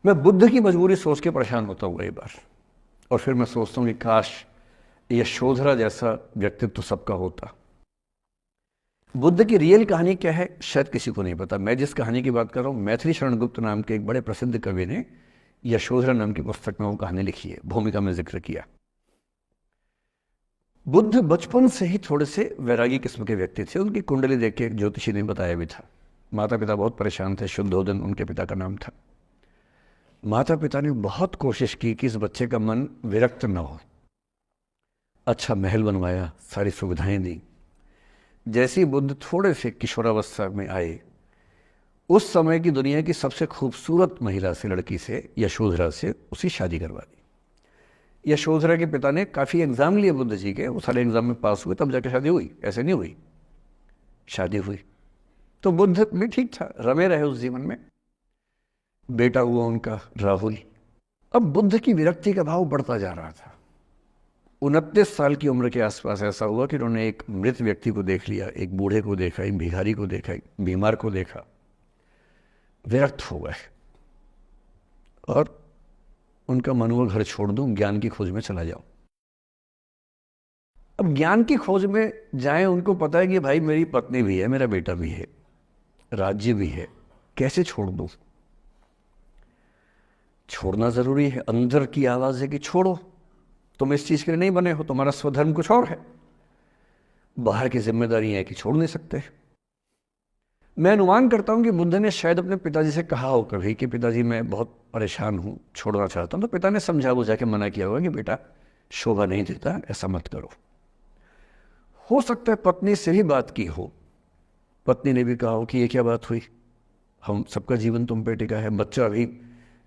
मैं बुद्ध की मजबूरी सोच के परेशान होता हूँ कई बार, और फिर मैं सोचता हूँ कि काश यशोधरा जैसा व्यक्तित्व सबका होता। बुद्ध की रियल कहानी क्या है शायद किसी को नहीं पता। मैं जिस कहानी की बात कर रहा हूँ, मैथिली शरण गुप्त नाम के एक बड़े प्रसिद्ध कवि ने यशोधरा नाम की पुस्तक में वो कहानी लिखी है, भूमिका में जिक्र किया। बुद्ध बचपन से ही थोड़े से वैरागी किस्म के व्यक्ति थे। उनकी कुंडली देख के ज्योतिषी ने बताया भी था। माता पिता बहुत परेशान थे, शुद्धोदन उनके पिता का नाम था। माता पिता ने बहुत कोशिश की कि इस बच्चे का मन विरक्त न हो। अच्छा महल बनवाया, सारी सुविधाएं दी। जैसे ही बुद्ध थोड़े से किशोरावस्था में आए, उस समय की दुनिया की सबसे खूबसूरत महिला से, लड़की से, यशोधरा से उसकी शादी करवा दी। यशोधरा के पिता ने काफ़ी एग्ज़ाम लिए बुद्ध जी के, वो सारे एग्ज़ाम में पास हुए, तब जाकर शादी हुई। ऐसे नहीं हुई, शादी हुई। तो बुद्ध भी ठीक था, रमे रहे उस जीवन में। बेटा हुआ उनका राहुल। अब बुद्ध की विरक्ति का भाव बढ़ता जा रहा था। 29 साल की उम्र के आसपास ऐसा हुआ कि उन्होंने एक मृत व्यक्ति को देख लिया, एक बूढ़े को देखा, एक भिखारी को देखा, एक बीमार को देखा। विरक्त हो गए और उनका मन हुआ घर छोड़ दूं, ज्ञान की खोज में चला जाऊं। अब ज्ञान की खोज में जाएं, उनको पता है कि भाई मेरी पत्नी भी है, मेरा बेटा भी है, राज्य भी है, कैसे छोड़ दूं? छोड़ना जरूरी है। अंदर की आवाज है कि छोड़ो, तुम इस चीज के लिए नहीं बने हो, तुम्हारा स्वधर्म कुछ और है। बाहर की जिम्मेदारी है कि छोड़ नहीं सकते। मैं अनुमान करता हूं कि बुद्ध ने शायद अपने पिताजी से कहा हो कभी कि पिताजी मैं बहुत परेशान हूं, छोड़ना चाहता हूं। तो पिता ने समझा बुझा के मना किया होगा कि बेटा शोभा नहीं देता, ऐसा मत करो। हो सकता है पत्नी से भी बात की हो, पत्नी ने भी कहा हो कि ये क्या बात हुई, हम सबका जीवन तुम पे टिका है, बच्चा अभी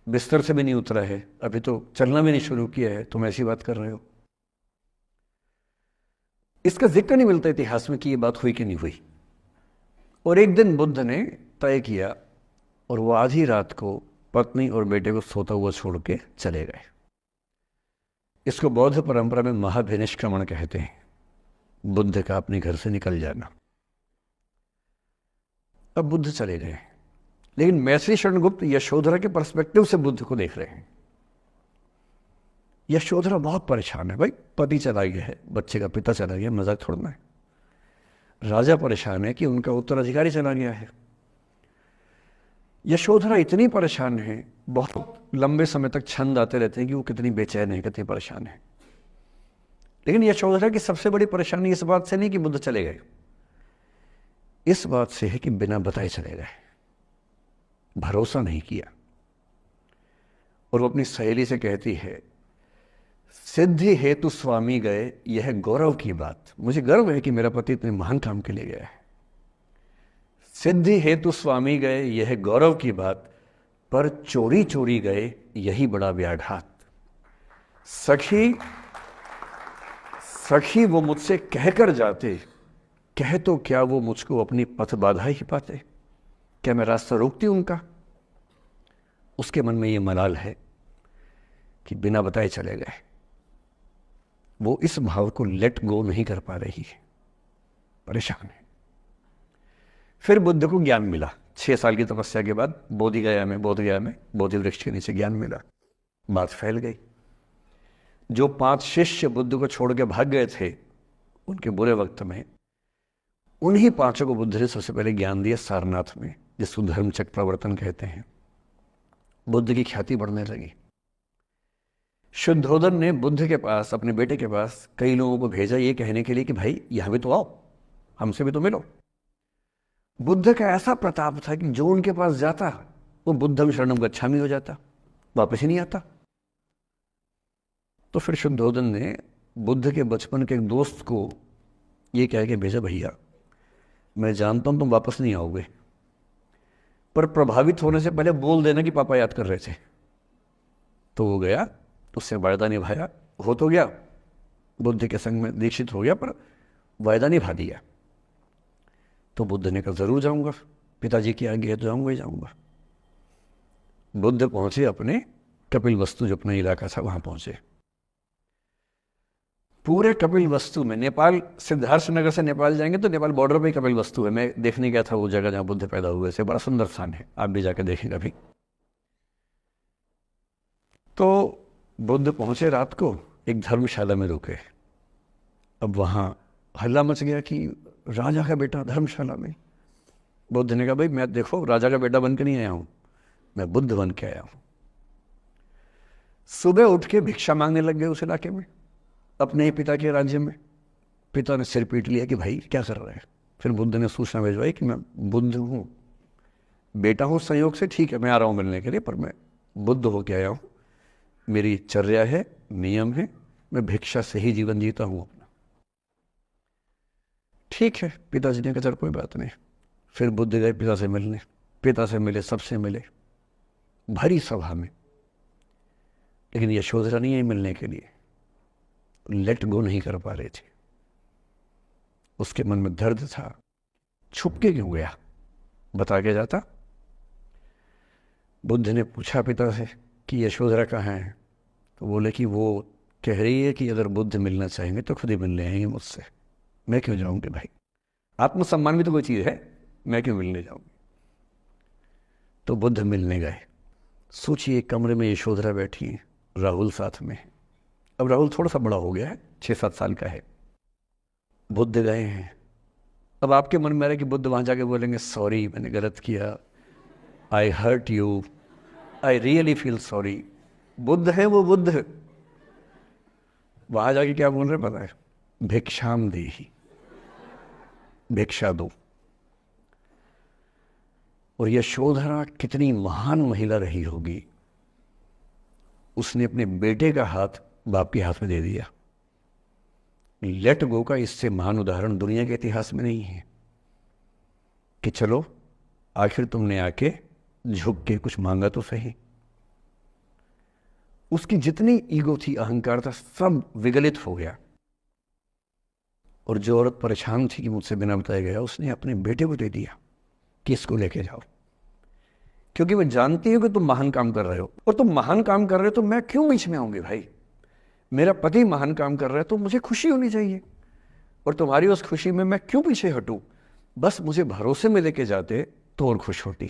बिस्तर से भी नहीं उतरा है, अभी तो चलना भी नहीं शुरू किया है, तुम ऐसी बात कर रहे हो। इसका जिक्र नहीं मिलता इतिहास में कि ये बात हुई कि नहीं हुई। और एक दिन बुद्ध ने तय किया और वो आधी रात को पत्नी और बेटे को सोता हुआ छोड़ के चले गए। इसको बौद्ध परंपरा में महाभिनिष्क्रमण कहते हैं, बुद्ध का अपने घर से निकल जाना। अब बुद्ध चले गए, लेकिन मैथिली शरण गुप्त यशोधरा के पर्सपेक्टिव से बुद्ध को देख रहे हैं। यशोधरा बहुत परेशान है, भाई पति चला गया है, बच्चे का पिता चला गया, मजाक छोड़ना है। राजा परेशान है कि उनका उत्तराधिकारी चला गया है। यशोधरा इतनी परेशान है, बहुत लंबे समय तक छंद आते रहते हैं कि वो कितनी बेचैन है, कितनी परेशान है। लेकिन यशोधरा की सबसे बड़ी परेशानी इस बात से नहीं कि बुद्ध चले गए, इस बात से है कि बिना बताए चले गए, भरोसा नहीं किया। और वो अपनी सहेली से कहती है, सिद्धि हेतु स्वामी गए, यह गौरव की बात। मुझे गर्व है कि मेरा पति इतने महान काम के लिए गया है। सिद्धि हेतु स्वामी गए, यह गौरव की बात, पर चोरी चोरी गए, यही बड़ा व्याघात। सखी सखी वो मुझसे कहकर जाते, कह तो क्या वो मुझको अपनी पथ बाधा ही पाते, क्या मैं रास्ता रोकती उनका? उसके मन में ये मलाल है कि बिना बताए चले गए। वो इस भाव को लेट गो नहीं कर पा रही है, परेशान है। फिर बुद्ध को ज्ञान मिला 6 साल की तपस्या के बाद, बोधगया में बोधि वृक्ष के नीचे ज्ञान मिला। बात फैल गई। जो 5 शिष्य बुद्ध को छोड़ के भाग गए थे उनके बुरे वक्त में, उन्हीं 5 को बुद्ध ने सबसे पहले ज्ञान दिया सारनाथ में, जिसको धर्मचक्र प्रवर्तन कहते हैं। बुद्ध की ख्याति बढ़ने लगी। शुद्धोदन ने बुद्ध के पास, अपने बेटे के पास कई लोगों को भेजा ये कहने के लिए कि भाई यहां भी तो आओ, हमसे भी तो मिलो। बुद्ध का ऐसा प्रताप था कि जो उनके पास जाता वो बुद्धम शरणम गच्छामि हो जाता, वापस ही नहीं आता। तो फिर शुद्धोदन ने बुद्ध के बचपन के एक दोस्त को ये कह के भेजा, भैया मैं जानता हूं तुम वापस नहीं आओगे, पर प्रभावित होने से पहले बोल देना कि पापा याद कर रहे थे। तो वो गया, उससे वायदा निभाया, हो तो गया, बुद्ध के संग में दीक्षित हो गया, पर वायदा निभा दिया। तो बुद्ध ने कहा जरूर जाऊंगा, पिताजी की आज्ञा है तो जाऊंगा ही जाऊंगा। बुद्ध पहुंचे अपने कपिल वस्तु, जो अपना इलाका था, वहां पहुंचे। पूरे कपिल वस्तु में, नेपाल सिद्धार्थ नगर से नेपाल जाएंगे तो नेपाल बॉर्डर पे ही कपिल वस्तु है। मैं देखने गया था वो जगह जहां बुद्ध पैदा हुए थे, बड़ा सुंदर स्थान है, आप भी जाकर देखें कभी। तो बुद्ध पहुंचे रात को, एक धर्मशाला में रुके। अब वहाँ हल्ला मच गया कि राजा का बेटा धर्मशाला में। बुद्ध ने कहा, भाई मैं देखो राजा का बेटा बन के नहीं आया हूँ, मैं बुद्ध बन के आया हूँ। सुबह उठ के भिक्षा मांगने लग गए उस इलाके में, अपने ही पिता के राज्य में। पिता ने सिर पीट लिया कि भाई क्या कर रहे हैं। फिर बुद्ध ने सूचना भिजवाई कि मैं बुद्ध हूँ, बेटा हूँ संयोग से, ठीक है मैं आ रहा हूँ मिलने के लिए, पर मैं बुद्ध होके आया हूँ, मेरी चर्या है, नियम है, मैं भिक्षा से ही जीवन जीता हूँ अपना। ठीक है, पिताजी ने कहा चल कोई बात नहीं। फिर बुद्ध गए पिता से मिलने, पिता से मिले, सबसे मिले, भरी सभा में। लेकिन यशोधरा नहीं आई मिलने के लिए, लेट गो नहीं कर पा रहे थे। उसके मन में दर्द था, छुप के क्यों गया, बता के जाता। बुद्ध ने पूछा पिता से कि यशोधरा कहाँ है, तो बोले कि वो कह रही है कि अगर बुद्ध मिलना चाहेंगे तो खुद ही मिलने आएंगे मुझसे, मैं क्यों जाऊंगी भाई, आत्मसम्मान भी तो कोई चीज़ है, मैं क्यों मिलने जाऊंगी। तो बुद्ध मिलने गए। सोचिए कमरे में यशोधरा बैठी है, राहुल साथ में है। अब राहुल थोड़ा सा बड़ा हो गया है, 6-7 साल का है। बुद्ध गए हैं। अब आपके मन में आ रहा है कि बुद्ध वहाँ जाके बोलेंगे सॉरी मैंने गलत किया, I hurt you, I really feel sorry. बुद्ध है वो बुद्ध, वहाँ जाके क्या बोल रहे पता है, भिक्षाम देहि, भिक्षा दो। और यशोधरा कितनी महान महिला रही होगी, उसने अपने बेटे का हाथ बाप के हाथ में दे दिया। लेट गो का इससे महान उदाहरण दुनिया के इतिहास में नहीं है कि चलो आखिर तुमने आके झुक के कुछ मांगा तो सही। उसकी जितनी ईगो थी, अहंकार था, सब विगलित हो गया। और जो औरत परेशान थी कि मुझसे बिना बताए गया, उसने अपने बेटे को दे दिया कि इसको लेके जाओ, क्योंकि वो जानती है कि तुम महान काम कर रहे हो, और तुम महान काम कर रहे हो तो मैं क्यों बीच में आऊंगी भाई, मेरा पति महान काम कर रहा है तो मुझे खुशी होनी चाहिए, और तुम्हारी उस खुशी में मैं क्यों पीछे हटूं। बस मुझे भरोसे में लेके जाते तो और खुश होती।